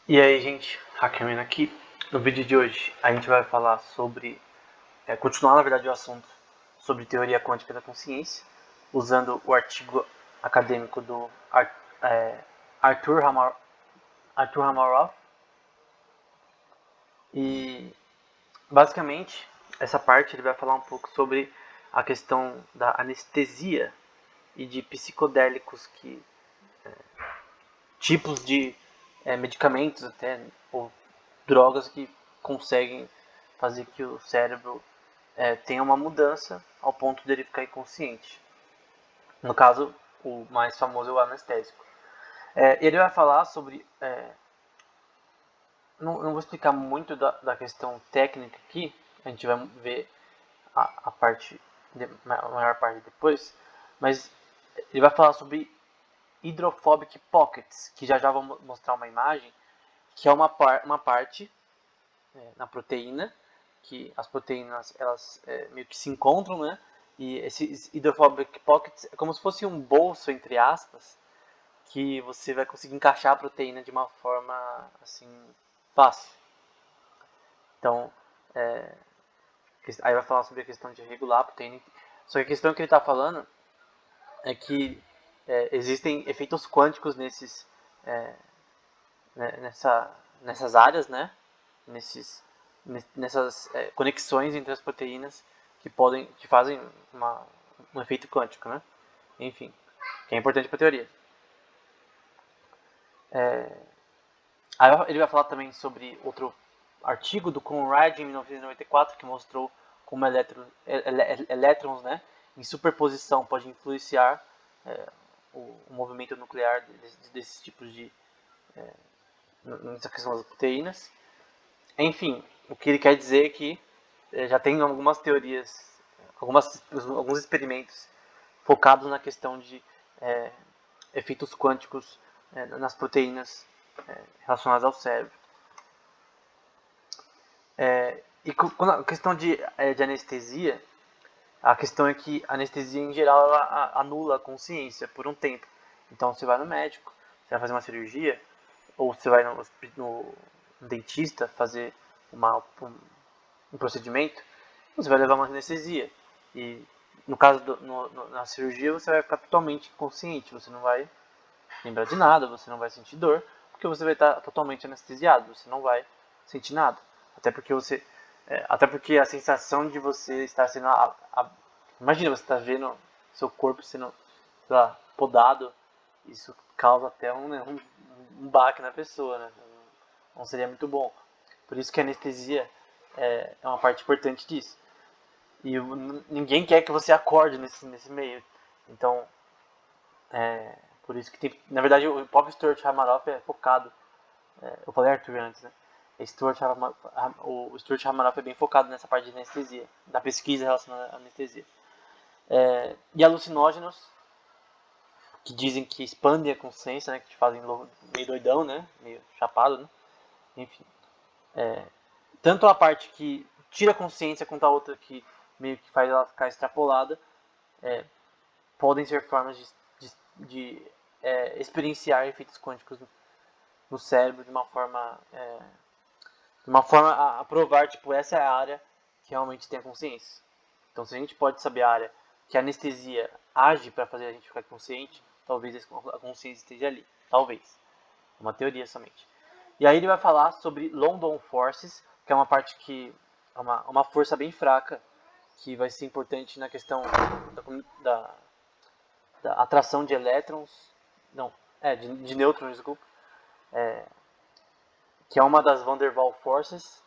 E aí, gente, Hackman aqui. No vídeo de hoje, a gente vai falar sobre, continuar na verdade o assunto sobre teoria quântica da consciência, usando o artigo acadêmico do Arthur, Arthur Hamaroff. E basicamente, essa parte ele vai falar um pouco sobre a questão da anestesia e de psicodélicos, tipos de medicamentos até, ou drogas que conseguem fazer que o cérebro tenha uma mudança ao ponto de ele ficar inconsciente. No caso, o mais famoso é o anestésico. Ele vai falar sobre... não vou explicar muito da questão técnica aqui, a gente vai ver a parte a maior parte depois, mas ele vai falar sobre hydrophobic pockets, que já vou mostrar uma imagem, que é uma parte na proteína, que as proteínas elas meio que se encontram, né? E esses hydrophobic pockets é como se fosse um bolso, entre aspas, que você vai conseguir encaixar a proteína de uma forma assim fácil. Então, aí vai falar sobre a questão de regular a proteína. Só que a questão que ele está falando é que existem efeitos quânticos nessas áreas, né? Nesses, nessas conexões entre as proteínas que fazem um efeito quântico, né? Enfim, que é importante para a teoria. Aí ele vai falar também sobre outro artigo do Conrad em 1994 que mostrou como elétrons, né, em superposição pode influenciar o movimento nuclear desses tipos de nessa questão das proteínas. Enfim, o que ele quer dizer é que já tem algumas teorias, alguns experimentos focados na questão de efeitos quânticos nas proteínas relacionadas ao cérebro. E quando a questão de anestesia, a questão é que a anestesia em geral ela anula a consciência por um tempo. Então você vai no médico, você vai fazer uma cirurgia, ou você vai no dentista fazer um procedimento, você vai levar uma anestesia. E no caso na cirurgia você vai ficar totalmente consciente, você não vai lembrar de nada, você não vai sentir dor, porque você vai estar totalmente anestesiado, você não vai sentir nada. Até porque a sensação de você estar sendo imagina você estar vendo seu corpo sendo, sei lá, podado, isso causa até um baque na pessoa, né? Não seria muito bom. Por isso que a anestesia é uma parte importante disso. E ninguém quer que você acorde nesse meio. Então, por isso que tem. Na verdade, o próprio Stuart Hamaroff é focado. Eu falei Arthur antes, né? O Stuart Hamaroff é bem focado nessa parte de anestesia, da pesquisa relacionada à anestesia. E alucinógenos, que dizem que expandem a consciência, né? Que te fazem meio doidão, né? Meio chapado, né? Enfim. Tanto a parte que tira a consciência quanto a outra que meio que faz ela ficar extrapolada, podem ser formas de experienciar efeitos quânticos no cérebro de uma forma a provar, tipo, essa é a área que realmente tem a consciência. Então, se a gente pode saber a área que a anestesia age para fazer a gente ficar consciente, talvez a consciência esteja ali. Talvez. É uma teoria somente. E aí ele vai falar sobre London Forces, que é uma parte que é uma força bem fraca, que vai ser importante na questão da, da atração de elétrons, não, de nêutrons, desculpa, que é uma das Van der Waals Forces.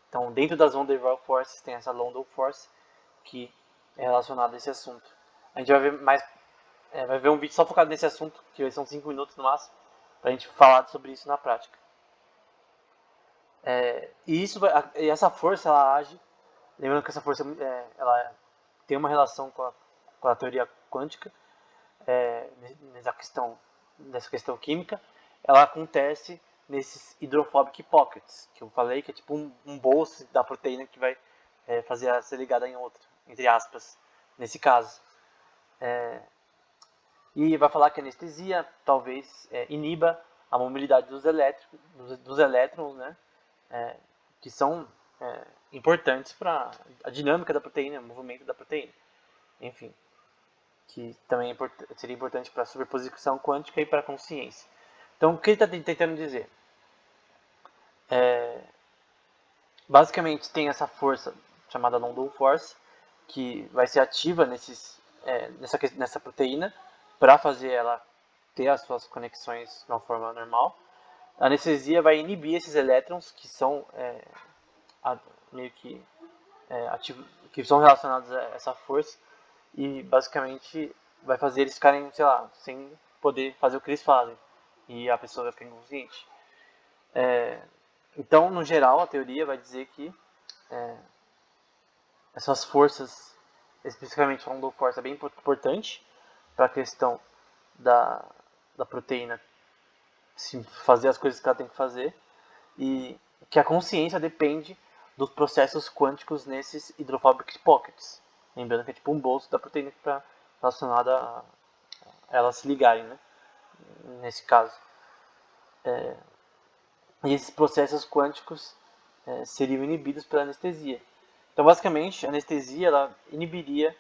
Então, dentro das Van der Waals Forces tem essa London Force, que é relacionada a esse assunto. A gente vai ver vai ver um vídeo só focado nesse assunto, que são 5 minutos no máximo, pra gente falar sobre isso na prática. E essa força, ela age, lembrando que essa força ela tem uma relação com a teoria quântica, é, nessa questão química, ela acontece nesses hydrophobic pockets, que eu falei, que é tipo um bolso da proteína que vai fazer ela ser ligada em outra, entre aspas, nesse caso. E vai falar que a anestesia talvez iniba a mobilidade dos elétrons, né, que são importantes para a dinâmica da proteína, o movimento da proteína. Enfim, que também seria importante para a superposição quântica e para a consciência. Então, o que ele está tentando dizer? Basicamente, tem essa força chamada London Force, que vai ser ativa nessa proteína para fazer ela ter as suas conexões de uma forma normal. A anestesia vai inibir esses elétrons que são meio que que são relacionados a essa força e basicamente vai fazer eles ficarem, sei lá, sem poder fazer o que eles fazem e a pessoa vai ficar inconsciente. Então, no geral, a teoria vai dizer que essas forças, especificamente a London Force, é bem importante para a questão da proteína fazer as coisas que ela tem que fazer e que a consciência depende dos processos quânticos nesses hydrophobic pockets. Lembrando que é tipo um bolso da proteína que está relacionada a elas se ligarem, né? Nesse caso. E esses processos quânticos seriam inibidos pela anestesia. Então, basicamente, a anestesia ela inibiria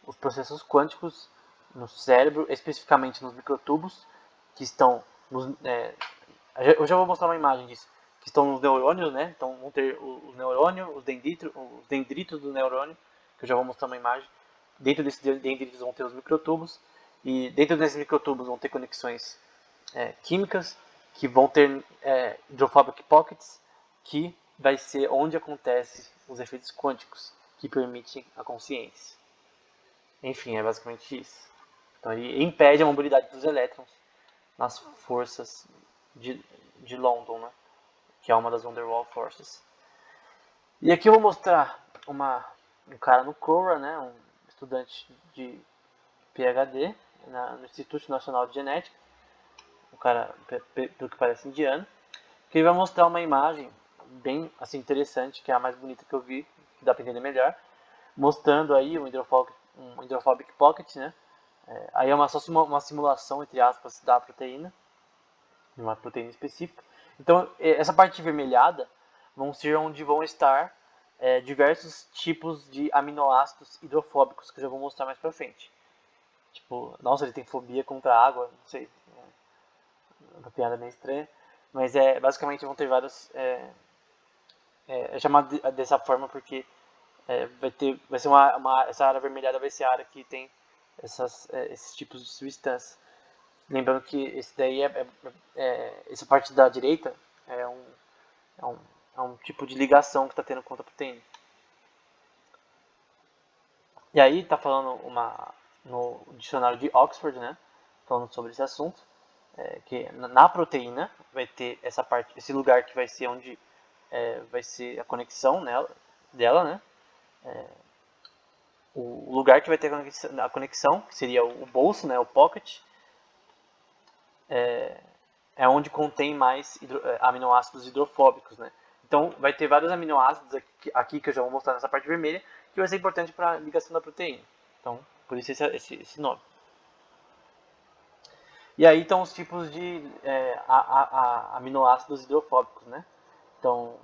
os processos quânticos no cérebro, especificamente nos microtúbulos, que estão eu já vou mostrar uma imagem disso, que estão nos neurônios, né? Então vão ter os neurônios, os dendritos do neurônio, que eu já vou mostrar uma imagem. Dentro desses dendritos vão ter os microtúbulos, e dentro desses microtúbulos vão ter conexões químicas, que vão ter hydrophobic pockets, que vai ser onde acontecem os efeitos quânticos, que permitem a consciência. Enfim, é basicamente isso. Então ele impede a mobilidade dos elétrons nas forças de London, né? Que é uma das Van der Waals Forces. E aqui eu vou mostrar um cara no CORA, né? Um estudante de PhD no Instituto Nacional de Genética, um cara, pelo que parece, indiano, que ele vai mostrar uma imagem bem assim, interessante, que é a mais bonita que eu vi, que dá para entender melhor, mostrando aí um hydrophobic pocket, né? Aí é só uma simulação, entre aspas, da proteína, de uma proteína específica. Então, essa parte vermelhada vão ser onde vão estar diversos tipos de aminoácidos hidrofóbicos, que eu já vou mostrar mais pra frente. Tipo, nossa, ele tem fobia contra a água, não sei, uma piada meio estranha, mas basicamente vão ter vários... é chamado dessa forma porque vai ser essa área avermelhada vai ser a área que tem esses tipos de substância. Lembrando que esse daí essa parte da direita é um tipo de ligação que está tendo contra a proteína. E aí está falando no dicionário de Oxford, né, falando sobre esse assunto, que na proteína vai ter essa parte, esse lugar que vai ser onde vai ser a conexão dela, né, o lugar que vai ter a conexão, que seria o bolso, né, o pocket, é onde contém mais aminoácidos hidrofóbicos, né? Então vai ter vários aminoácidos aqui que eu já vou mostrar nessa parte vermelha, que vai ser importante para a ligação da proteína. Então, por isso esse nome. E aí estão os tipos de aminoácidos hidrofóbicos, né? Então,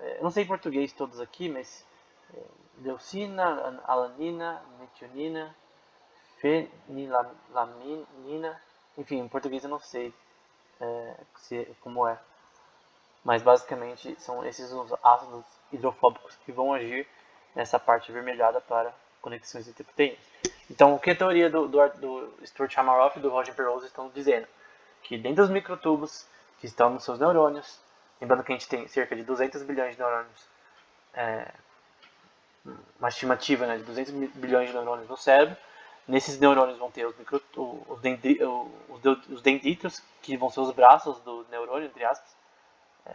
eu não sei em português todos aqui, mas leucina, alanina, metionina, fenilalanina, enfim, em português eu não sei como é. Mas basicamente são esses os ácidos hidrofóbicos que vão agir nessa parte avermelhada para conexões entre proteínas. Então, o que a teoria do Stuart Hameroff e do Roger Penrose estão dizendo? Que dentro dos microtubos que estão nos seus neurônios, lembrando que a gente tem cerca de 200 bilhões de neurônios, uma estimativa, né, de 200 bilhões de neurônios no cérebro, nesses neurônios vão ter os dendritos, que vão ser os braços do neurônio, entre aspas,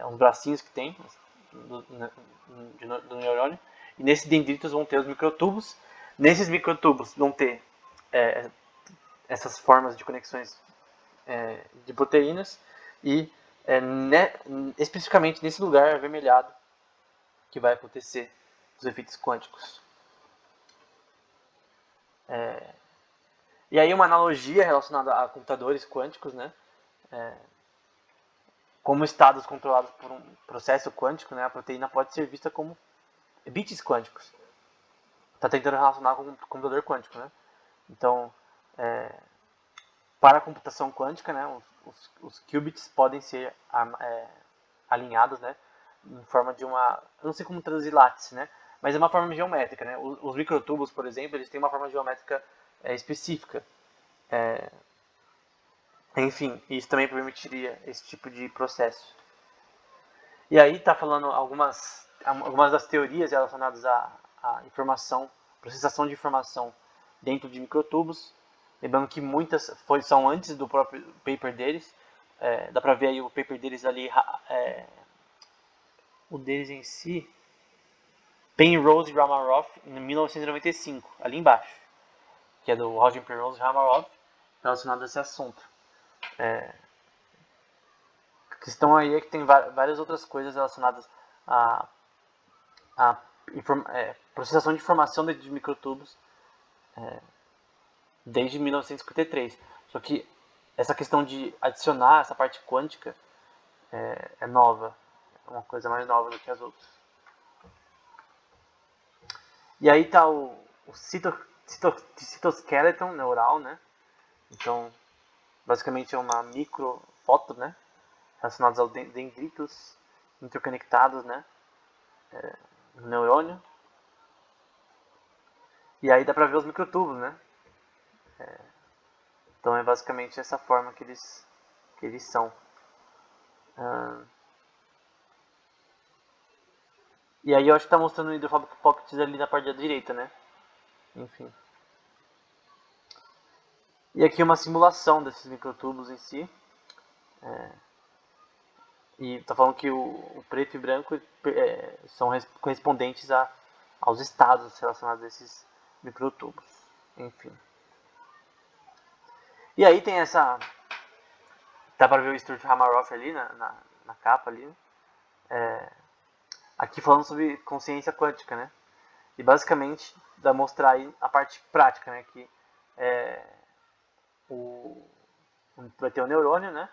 uns bracinhos que tem do neurônio, e nesses dendritos vão ter os microtubos. Nesses microtubos vão ter essas formas de conexões de proteínas e especificamente nesse lugar avermelhado que vai acontecer os efeitos quânticos. E aí uma analogia relacionada a computadores quânticos, né? como estados controlados por um processo quântico, né, a proteína pode ser vista como bits quânticos. Está tentando relacionar com o computador quântico, né? Então, para a computação quântica, né, os qubits podem ser alinhados, né, em forma de uma... Eu não sei como traduzir lattice, né? Mas é uma forma geométrica, né? Os microtubos, por exemplo, eles têm uma forma geométrica específica. Enfim, isso também permitiria esse tipo de processo. E aí está falando algumas das teorias relacionadas à informação, processação de informação dentro de microtubos. Lembrando que muitas são antes do próprio paper deles. Dá para ver aí o paper deles ali, o deles em si, Penrose e Ramarov, em 1995, ali embaixo, que é do Roger Penrose e Ramarov, relacionado a esse assunto. A questão aí é que tem várias outras coisas relacionadas a processação de informação dentro de microtubos desde 1953. Só que essa questão de adicionar essa parte quântica é nova, é uma coisa mais nova do que as outras. E aí está o cytoskeleton neural, né? Então, basicamente é uma microfoto, né? Relacionados aos dendritos interconectados, né? No neurônio. E aí dá pra ver os microtúbulos, né? Então é basicamente essa forma que eles são. E aí eu acho que tá mostrando o Hydrophobic Pockets ali na parte da direita, né? Enfim. E aqui uma simulação desses microtúbulos em si. E tá falando que o preto e branco são correspondentes aos estados relacionados a esses microtúbulos. Enfim. E aí tem essa... Dá pra ver o Stuart Hameroff ali na capa ali. Aqui falando sobre consciência quântica, né? E basicamente dá mostrar aí a parte prática, né? Que vai ter o neurônio, né?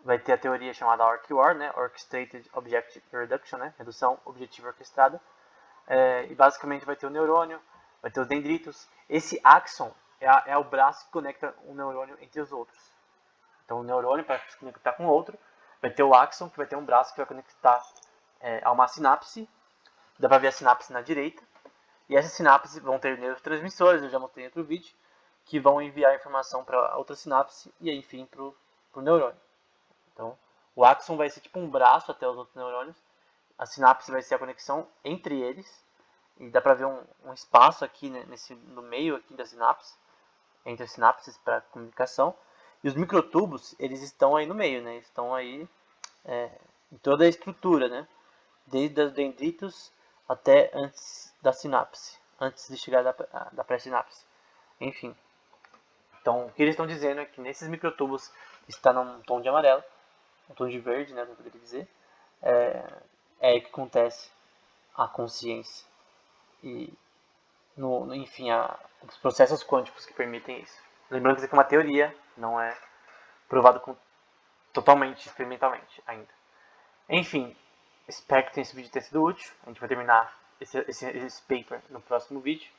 Vai ter a teoria chamada ORC-OR, né? Orchestrated Objective Reduction, né? Redução objetiva orquestrada. E basicamente vai ter o neurônio, vai ter os dendritos. Esse axon é o braço que conecta um neurônio entre os outros. Então o neurônio, para se conectar com o outro, vai ter o axon, que vai ter um braço que vai conectar a uma sinapse. Dá para ver a sinapse na direita. E essas sinapses vão ter neurotransmissores, eu já mostrei em outro vídeo, que vão enviar informação para outra sinapse e aí, enfim, para o neurônio. Então, o axon vai ser tipo um braço até os outros neurônios. A sinapse vai ser a conexão entre eles. E dá pra ver um espaço aqui, né, no meio aqui da sinapse, entre as sinapses para comunicação. E os microtubos, eles estão aí no meio, né? Estão aí em toda a estrutura, né? Desde os dendritos até antes da sinapse, antes de chegar da pré-sinapse. Enfim. Então, o que eles estão dizendo é que nesses microtubos está num tom de amarelo, um tom de verde, né, eu poderia dizer, é aí que acontece a consciência. E, enfim, os processos quânticos que permitem isso. Lembrando que isso aqui é uma teoria, não é provado totalmente experimentalmente ainda. Enfim, espero que esse vídeo tenha sido útil. A gente vai terminar esse paper no próximo vídeo.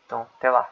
Então, até lá.